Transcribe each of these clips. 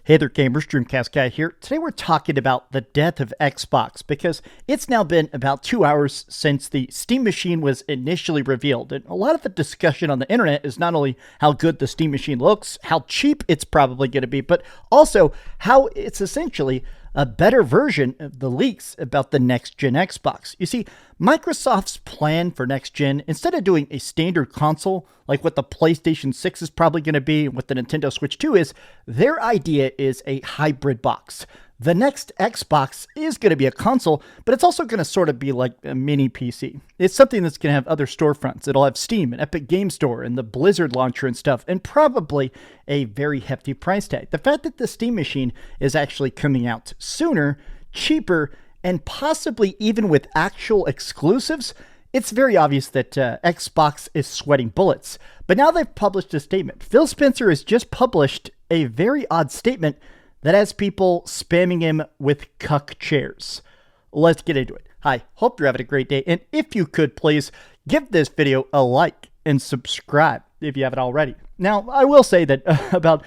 Hey there gamers, DreamcastGuy here. Today we're talking about the death of Xbox because it's now been about 2 hours since the Steam Machine was initially revealed. And a lot of the discussion on the internet is not only how good the Steam Machine looks, how cheap it's probably going to be, but also how it's essentially a better version of the leaks about the next-gen Xbox. You see, Microsoft's plan for next-gen, instead of doing a standard console like what the PlayStation 6 is probably going to be and what the Nintendo Switch 2 is, their idea is a hybrid box. The next Xbox is going to be a console, but it's also going to sort of be like a mini PC. It's something that's going to have other storefronts. It'll have Steam and Epic Game Store and the Blizzard launcher and stuff, and probably a very hefty price tag. The fact that the Steam Machine is actually coming out sooner, cheaper, and possibly even with actual exclusives, it's very obvious that Xbox is sweating bullets. But now they've published a statement. Phil Spencer has just published a very odd statement that has people spamming him with cuck chairs. Let's get into it. Hi, hope you're having a great day. And if you could, please give this video a like and subscribe if you haven't already. Now, I will say that about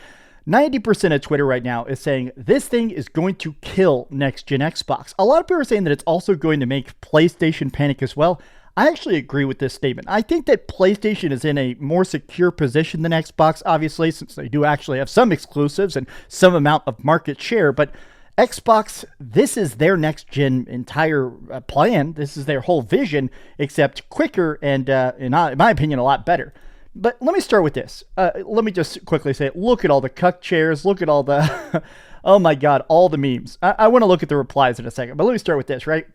90% of Twitter right now is saying this thing is going to kill next-gen Xbox. A lot of people are saying that it's also going to make PlayStation panic as well. I actually agree with this statement. I think that PlayStation is in a more secure position than Xbox, obviously, since they do actually have some exclusives and some amount of market share. But Xbox, this is their next-gen entire plan. This is their whole vision, except quicker and, in my opinion, a lot better. But let me start with this. Let me just quickly say, look at all the cuck chairs. Look at all the, oh my God, all the memes. I want to look at the replies in a second, but let me start with this, right?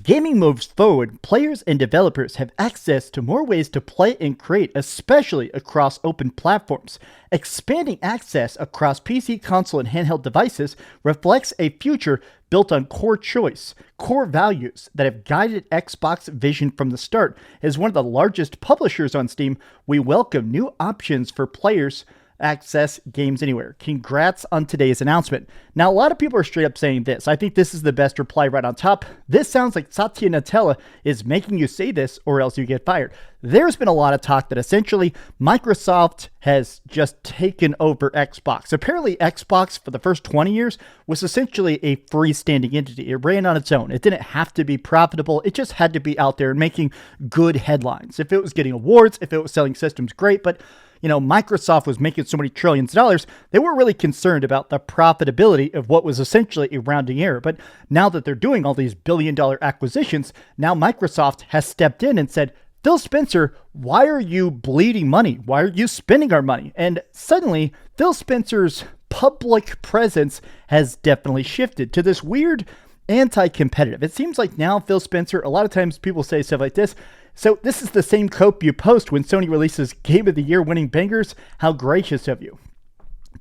Gaming moves forward, players and developers have access to more ways to play and create, especially across open platforms. Expanding access across PC, console, and handheld devices reflects a future built on core choice, core values that have guided Xbox vision from the start. As one of the largest publishers on Steam, we welcome new options for players access games anywhere. Congrats on today's announcement. Now, a lot of people are straight up saying this. I think this is the best reply right on top. This sounds like Satya Nadella is making you say this or else you get fired. There's been a lot of talk that essentially Microsoft has just taken over Xbox. Apparently, Xbox for the first 20 years was essentially a freestanding entity. It ran on its own. It didn't have to be profitable. It just had to be out there and making good headlines. If it was getting awards, if it was selling systems, great. But you know, Microsoft was making so many trillions of dollars, they weren't really concerned about the profitability of what was essentially a rounding error. But now that they're doing all these billion-dollar acquisitions, now Microsoft has stepped in and said, Phil Spencer, why are you bleeding money? Why are you spending our money? And suddenly, Phil Spencer's public presence has definitely shifted to this weird anti-competitive. It seems like now Phil Spencer, a lot of times people say stuff like this, so this is the same cope you post when Sony releases Game of the Year winning bangers. How gracious of you.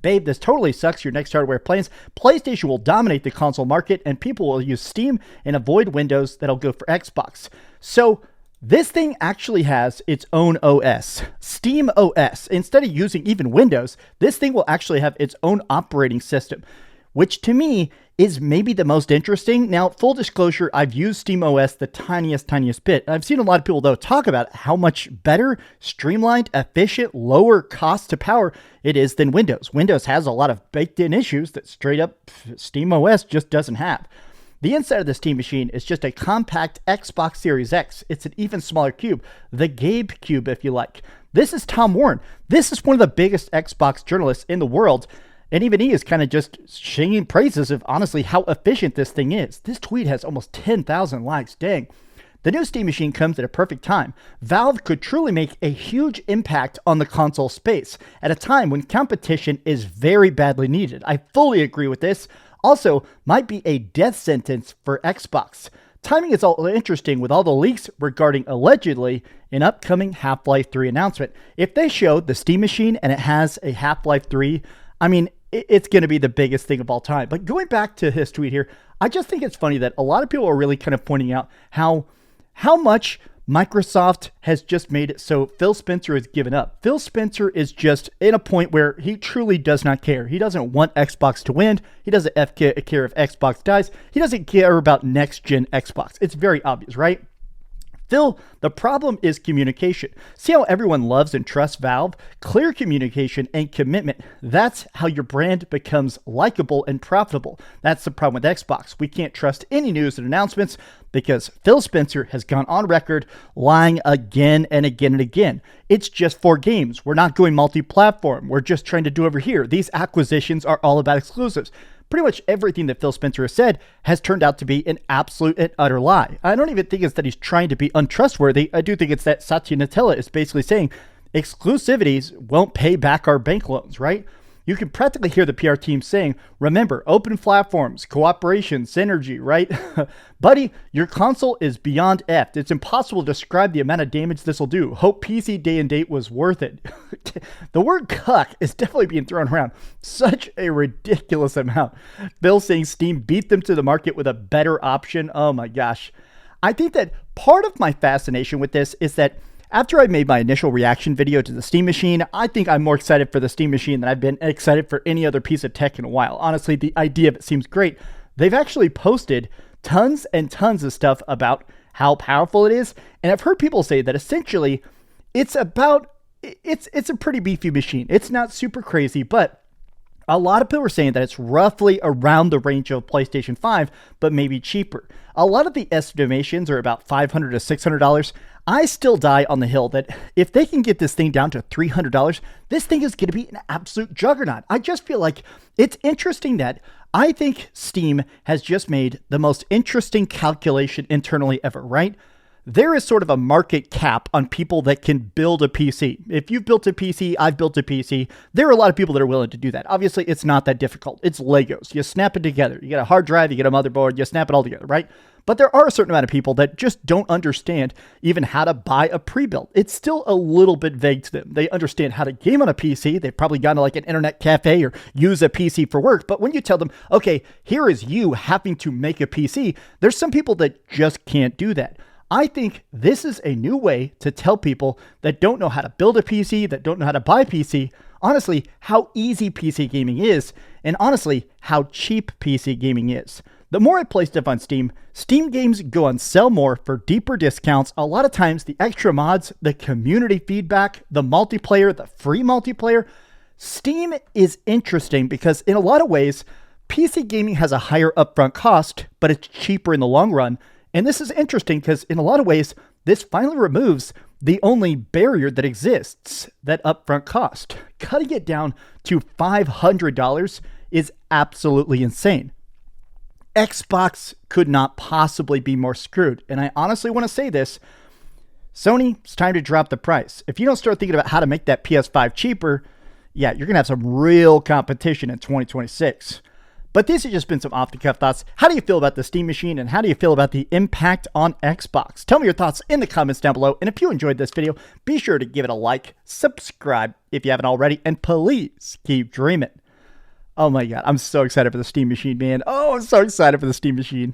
Babe, this totally sucks your next hardware plans. PlayStation will dominate the console market and people will use Steam and avoid Windows that'll go for Xbox. So this thing actually has its own OS, Steam OS. Instead of using even Windows, this thing will actually have its own operating system, which to me is maybe the most interesting. Now, full disclosure, I've used SteamOS the tiniest bit. I've seen a lot of people, though, talk about how much better, streamlined, efficient, lower cost to power it is than Windows. Windows has a lot of baked-in issues that straight up SteamOS just doesn't have. The inside of the Steam Machine is just a compact Xbox Series X. It's an even smaller cube, the Gabe Cube, if you like. This is Tom Warren. This is one of the biggest Xbox journalists in the world. And even he is kind of just singing praises of, honestly, how efficient this thing is. This tweet has almost 10,000 likes. Dang. The new Steam Machine comes at a perfect time. Valve could truly make a huge impact on the console space at a time when competition is very badly needed. I fully agree with this. Also, might be a death sentence for Xbox. Timing is all interesting with all the leaks regarding allegedly an upcoming Half-Life 3 announcement. If they showed the Steam Machine and it has a Half-Life 3, I mean, it's going to be the biggest thing of all time. But going back to his tweet here, I just think it's funny that a lot of people are really kind of pointing out how much Microsoft has just made it so Phil Spencer has given up. Phil Spencer is just in a point where he truly does not care. He doesn't want Xbox to win. He doesn't care if Xbox dies. He doesn't care about next-gen Xbox. It's very obvious, right? Phil, the problem is communication. See how everyone loves and trusts Valve? Clear communication and commitment. That's how your brand becomes likable and profitable. That's the problem with Xbox. We can't trust any news and announcements because Phil Spencer has gone on record lying again and again and again. It's just 4 games. We're not going multi-platform. We're just trying to do over here. These acquisitions are all about exclusives. Pretty much everything that Phil Spencer has said has turned out to be an absolute and utter lie. I don't even think it's that he's trying to be untrustworthy. I do think it's that Satya Nadella is basically saying exclusivities won't pay back our bank loans, right? You can practically hear the PR team saying, remember, open platforms, cooperation, synergy, right? Buddy, your console is beyond effed. It's impossible to describe the amount of damage this will do. Hope PC day and date was worth it. The word cuck is definitely being thrown around. Such a ridiculous amount. Bill saying Steam beat them to the market with a better option. Oh my gosh. I think that part of my fascination with this is that after I made my initial reaction video to the Steam Machine, I think I'm more excited for the Steam Machine than I've been excited for any other piece of tech in a while. Honestly, the idea of it seems great. They've actually posted tons and tons of stuff about how powerful it is, and I've heard people say that essentially it's a pretty beefy machine. It's not super crazy, but a lot of people are saying that it's roughly around the range of PlayStation 5, but maybe cheaper. A lot of the estimations are about $500 to $600. I still die on the hill that if they can get this thing down to $300, this thing is going to be an absolute juggernaut. I just feel like it's interesting that I think Steam has just made the most interesting calculation internally ever, right? There is sort of a market cap on people that can build a PC. If you've built a PC, I've built a PC. There are a lot of people that are willing to do that. Obviously, it's not that difficult. It's Legos. You snap it together. You get a hard drive, you get a motherboard, you snap it all together, right? But there are a certain amount of people that just don't understand even how to buy a pre-built. It's still a little bit vague to them. They understand how to game on a PC. They've probably gone to like an internet cafe or use a PC for work. But when you tell them, okay, here is you having to make a PC, there's some people that just can't do that. I think this is a new way to tell people that don't know how to build a PC, that don't know how to buy a PC, honestly, how easy PC gaming is, and honestly, how cheap PC gaming is. The more I play stuff on Steam, Steam games go on sell more for deeper discounts. A lot of times, the extra mods, the community feedback, the multiplayer, the free multiplayer. Steam is interesting because in a lot of ways, PC gaming has a higher upfront cost, but it's cheaper in the long run. And this is interesting because in a lot of ways, this finally removes the only barrier that exists, that upfront cost. Cutting it down to $500 is absolutely insane. Xbox could not possibly be more screwed. And I honestly want to say this, Sony, it's time to drop the price. If you don't start thinking about how to make that PS5 cheaper, yeah, you're going to have some real competition in 2026. But these have just been some off-the-cuff thoughts. How do you feel about the Steam Machine, and how do you feel about the impact on Xbox? Tell me your thoughts in the comments down below. And if you enjoyed this video, be sure to give it a like, subscribe if you haven't already, and please keep dreaming. Oh my God, I'm so excited for the Steam Machine, man. Oh, I'm so excited for the Steam Machine.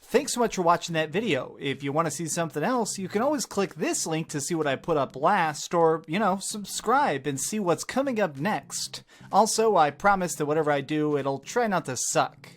Thanks so much for watching that video. If you want to see something else, you can always click this link to see what I put up last, or, subscribe and see what's coming up next. Also, I promise that whatever I do, it'll try not to suck.